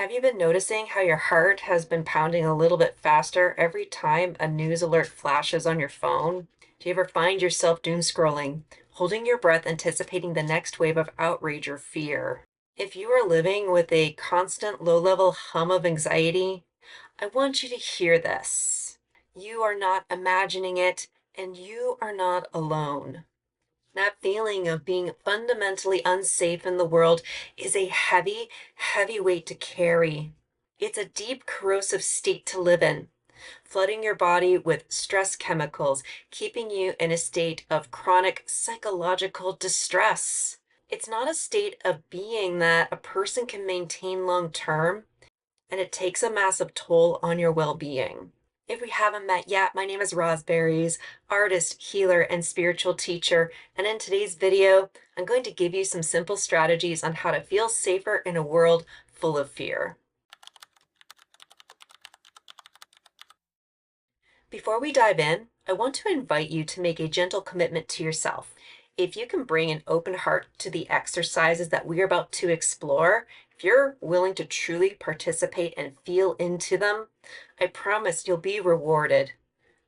Have you been noticing how your heart has been pounding a little bit faster every time a news alert flashes on your phone? Do you ever find yourself doom scrolling, holding your breath, anticipating the next wave of outrage or fear? If you are living with a constant low-level hum of anxiety, I want you to hear this. You are not imagining it, and you are not alone. That feeling of being fundamentally unsafe in the world is a heavy, heavy weight to carry. It's a deep, corrosive state to live in, flooding your body with stress chemicals, keeping you in a state of chronic psychological distress. It's not a state of being that a person can maintain long term, and it takes a massive toll on your well-being. If we haven't met yet, my name is Rosberries, artist, healer, and spiritual teacher, and in today's video, I'm going to give you some simple strategies on how to feel safer in a world full of fear. Before we dive in, I want to invite you to make a gentle commitment to yourself. If you can bring an open heart to the exercises that we're about to explore, if you're willing to truly participate and feel into them, I promise you'll be rewarded.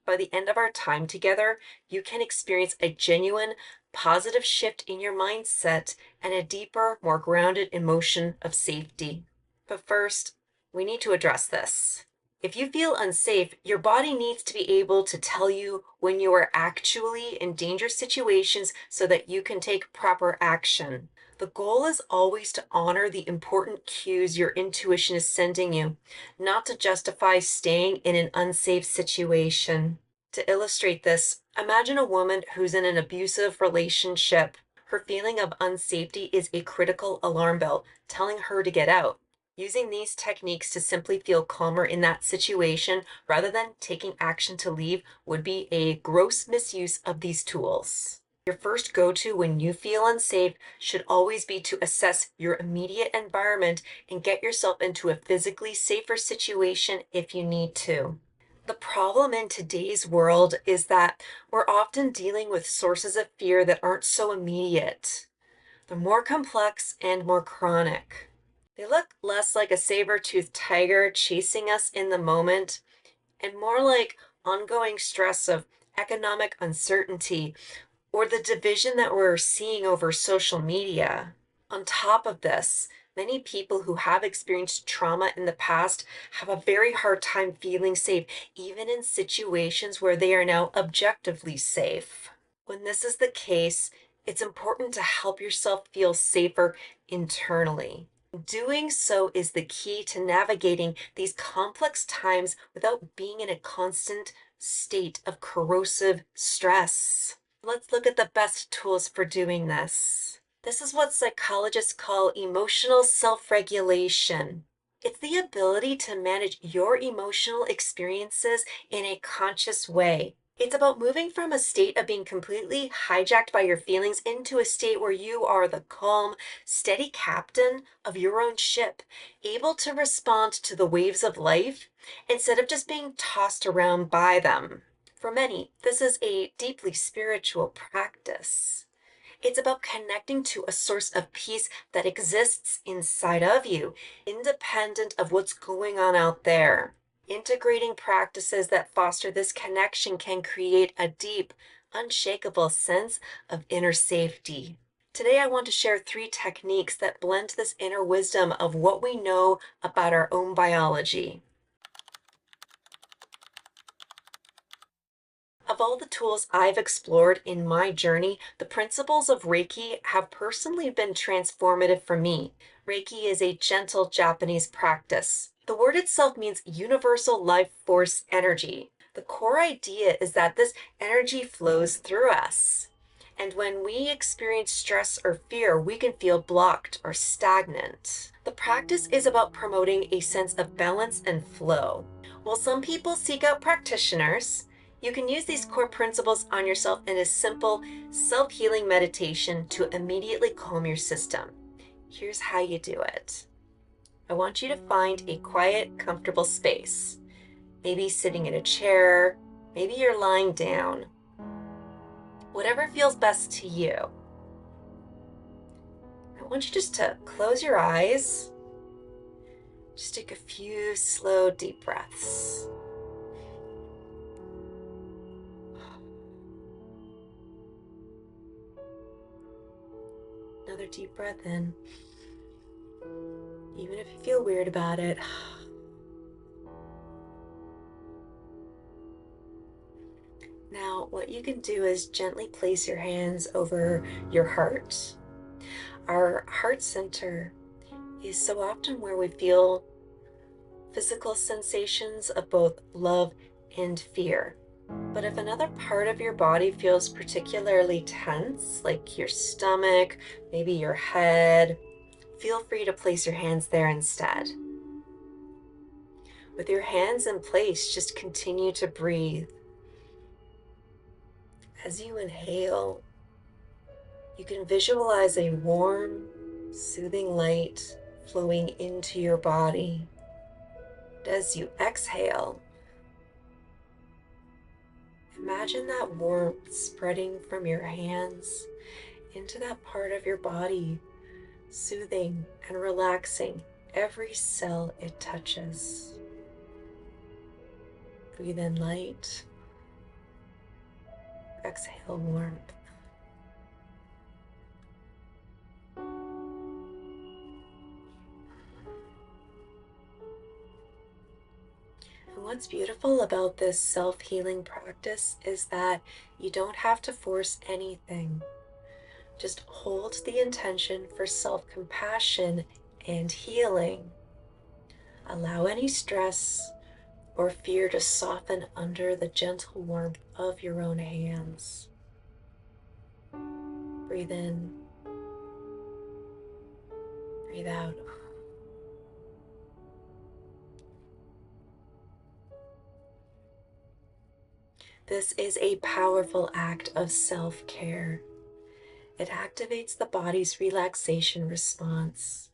By the end of our time together, you can experience a genuine, positive shift in your mindset and a deeper, more grounded emotion of safety. But first, we need to address this. If you feel unsafe, your body needs to be able to tell you when you are actually in dangerous situations so that you can take proper action. The goal is always to honor the important cues your intuition is sending you, not to justify staying in an unsafe situation. To illustrate this, imagine a woman who's in an abusive relationship. Her feeling of unsafety is a critical alarm bell telling her to get out. Using these techniques to simply feel calmer in that situation rather than taking action to leave would be a gross misuse of these tools. Your first go-to when you feel unsafe should always be to assess your immediate environment and get yourself into a physically safer situation if you need to. The problem in today's world is that we're often dealing with sources of fear that aren't so immediate. They're more complex and more chronic. They look less like a saber-toothed tiger chasing us in the moment and more like ongoing stress of economic uncertainty or the division that we're seeing over social media. On top of this, many people who have experienced trauma in the past have a very hard time feeling safe, even in situations where they are now objectively safe. When this is the case, it's important to help yourself feel safer internally. Doing so is the key to navigating these complex times without being in a constant state of corrosive stress. Let's look at the best tools for doing this. This is what psychologists call emotional self-regulation. It's the ability to manage your emotional experiences in a conscious way. It's about moving from a state of being completely hijacked by your feelings into a state where you are the calm, steady captain of your own ship, able to respond to the waves of life instead of just being tossed around by them. For many, this is a deeply spiritual practice. It's about connecting to a source of peace that exists inside of you, independent of what's going on out there. Integrating practices that foster this connection can create a deep, unshakable sense of inner safety. Today, I want to share 3 techniques that blend this inner wisdom of what we know about our own biology. Of all the tools I've explored in my journey, the principles of Reiki have personally been transformative for me. Reiki is a gentle Japanese practice. The word itself means universal life force energy. The core idea is that this energy flows through us. And when we experience stress or fear, we can feel blocked or stagnant. The practice is about promoting a sense of balance and flow. While some people seek out practitioners, you can use these core principles on yourself in a simple self-healing meditation to immediately calm your system. Here's how you do it. I want you to find a quiet, comfortable space. Maybe sitting in a chair, maybe you're lying down. Whatever feels best to you. I want you just to close your eyes. Just take a few slow, deep breaths. Another deep breath in. Even if you feel weird about it. Now, what you can do is gently place your hands over your heart. Our heart center is so often where we feel physical sensations of both love and fear. But if another part of your body feels particularly tense, like your stomach, maybe your head, feel free to place your hands there instead. With your hands in place, just continue to breathe. As you inhale, you can visualize a warm, soothing light flowing into your body. As you exhale, imagine that warmth spreading from your hands into that part of your body, soothing and relaxing every cell it touches. Breathe in light, exhale warmth. And what's beautiful about this self-healing practice is that you don't have to force anything. Just hold the intention for self-compassion and healing. Allow any stress or fear to soften under the gentle warmth of your own hands. Breathe in, breathe out. This is a powerful act of self-care. It activates the body's relaxation response,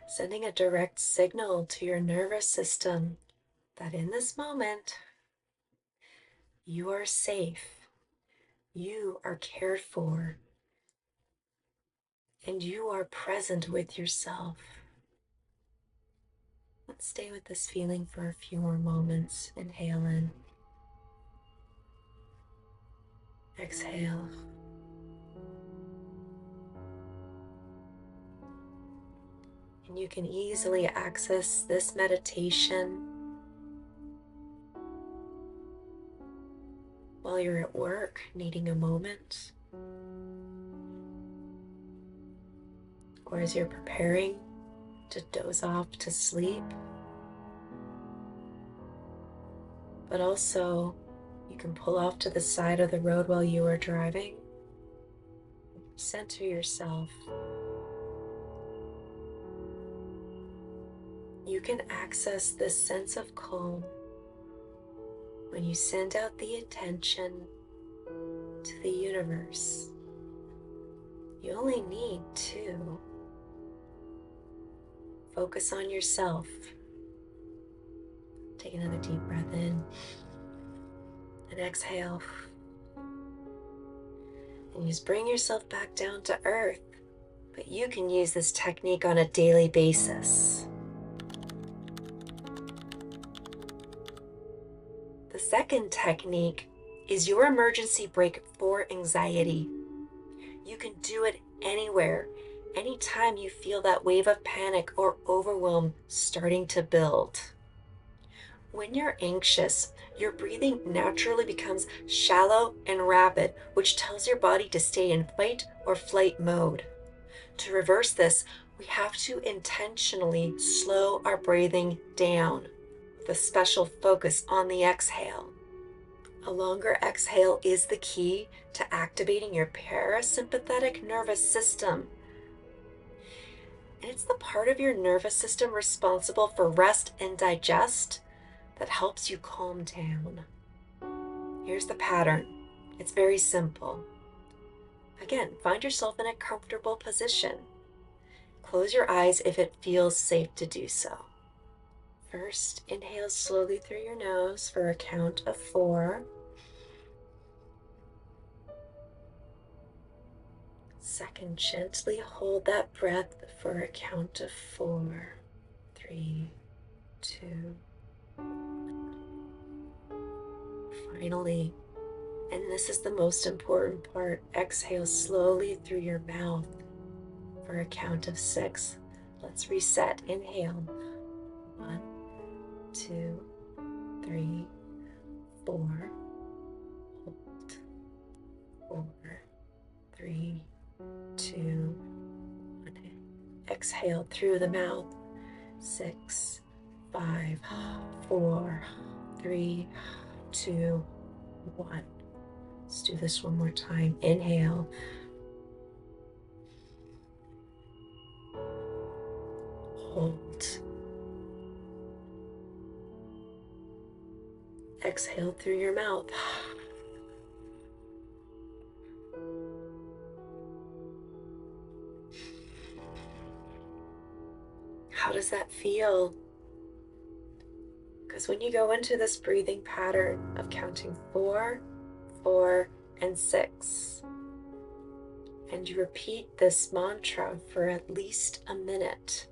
sending a direct signal to your nervous system that in this moment, you are safe, you are cared for, and you are present with yourself. Let's stay with this feeling for a few more moments. Inhale in. Exhale. And you can easily access this meditation while you're at work, needing a moment, or as you're preparing to doze off to sleep. But also, you can pull off to the side of the road while you are driving. Center yourself. You can access this sense of calm when you send out the intention to the universe. You only need to focus on yourself. Take another deep breath in and exhale. And just bring yourself back down to earth. But you can use this technique on a daily basis. The second technique is your emergency brake for anxiety. You can do it anywhere, anytime you feel that wave of panic or overwhelm starting to build. When you're anxious, your breathing naturally becomes shallow and rapid, which tells your body to stay in fight or flight mode. To reverse this, we have to intentionally slow our breathing down with a special focus on the exhale. A longer exhale is the key to activating your parasympathetic nervous system. And it's the part of your nervous system responsible for rest and digest that helps you calm down. Here's the pattern. It's very simple. Again, find yourself in a comfortable position. Close your eyes if it feels safe to do so. First, inhale slowly through your nose for a count of 4. Second, gently hold that breath for a count of 4, 3, Finally, and this is the most important part, exhale slowly through your mouth for a count of 6. Let's reset. Inhale. 1, 2, 3, 4. Hold. 4, 3, 2, 1. Exhale through the mouth. 6, 5, 4, 3, 2, 1. Let's do this one more time. Inhale. Hold. Exhale through your mouth. How does that feel? Because when you go into this breathing pattern of counting 4, 4, and 6, and you repeat this mantra for at least a minute,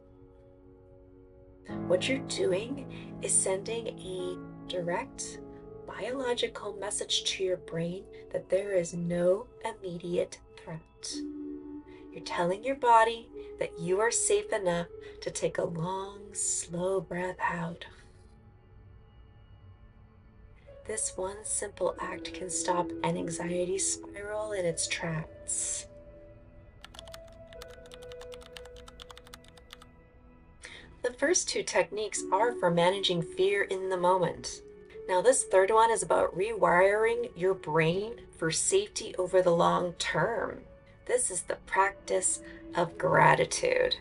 what you're doing is sending a direct biological message to your brain that there is no immediate threat. You're telling your body that you are safe enough to take a long, slow breath out. This one simple act can stop an anxiety spiral in its tracks. The first 2 techniques are for managing fear in the moment. Now, this third one is about rewiring your brain for safety over the long term. This is the practice of gratitude.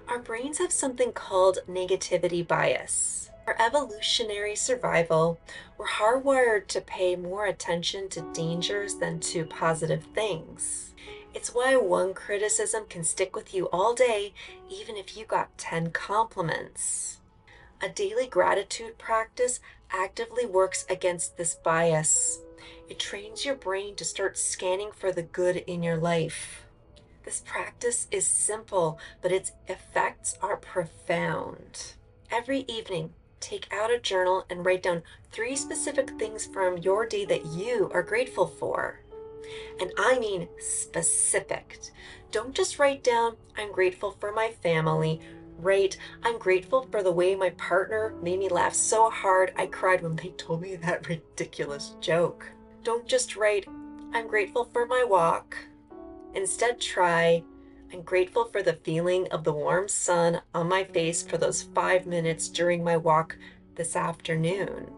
Our brains have something called negativity bias. For evolutionary survival, we're hardwired to pay more attention to dangers than to positive things. It's why one criticism can stick with you all day, even if you got 10 compliments. A daily gratitude practice actively works against this bias. It trains your brain to start scanning for the good in your life. This practice is simple, but its effects are profound. Every evening, take out a journal and write down 3 specific things from your day that you are grateful for. And I mean specific. Don't just write down, I'm grateful for my family. Write, I'm grateful for the way my partner made me laugh so hard I cried when they told me that ridiculous joke. Don't just write, I'm grateful for my walk. Instead, try, I'm grateful for the feeling of the warm sun on my face for those 5 minutes during my walk this afternoon.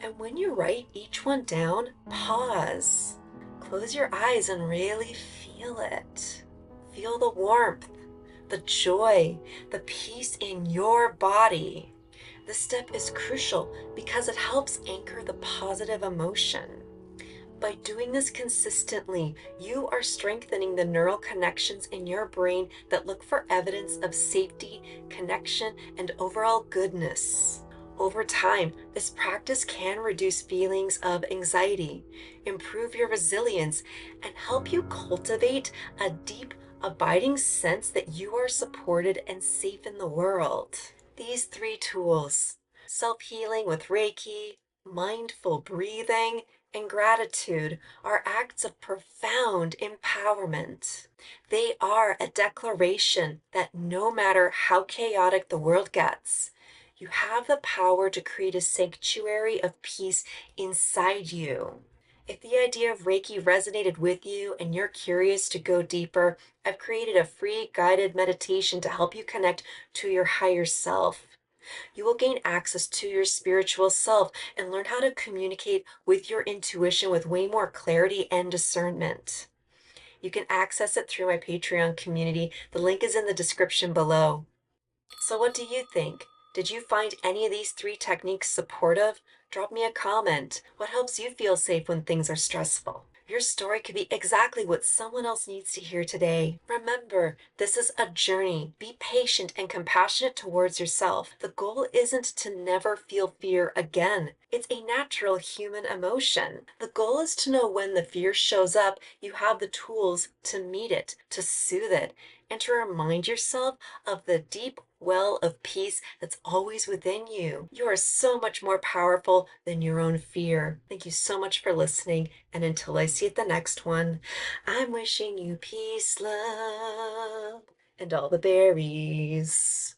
And when you write each one down, pause. Close your eyes and really feel it. Feel the warmth, the joy, the peace in your body. This step is crucial because it helps anchor the positive emotion. By doing this consistently, you are strengthening the neural connections in your brain that look for evidence of safety, connection, and overall goodness. Over time, this practice can reduce feelings of anxiety, improve your resilience, and help you cultivate a deep, abiding sense that you are supported and safe in the world. These 3 tools, self-healing with Reiki, mindful breathing, and gratitude, are acts of profound empowerment. They are a declaration that no matter how chaotic the world gets, you have the power to create a sanctuary of peace inside you. If the idea of Reiki resonated with you and you're curious to go deeper, I've created a free guided meditation to help you connect to your higher self. You will gain access to your spiritual self and learn how to communicate with your intuition with way more clarity and discernment. You can access it through my Patreon community. The link is in the description below. So what do you think? Did you find any of these 3 techniques supportive? Drop me a comment. What helps you feel safe when things are stressful? Your story could be exactly what someone else needs to hear today. Remember, this is a journey. Be patient and compassionate towards yourself. The goal isn't to never feel fear again. It's a natural human emotion. The goal is to know when the fear shows up, you have the tools to meet it, to soothe it, and to remind yourself of the deep well of peace that's always within you. You are so much more powerful than your own fear. Thank you so much for listening, and until I see you at the next one, I'm wishing you peace, love, and all the berries.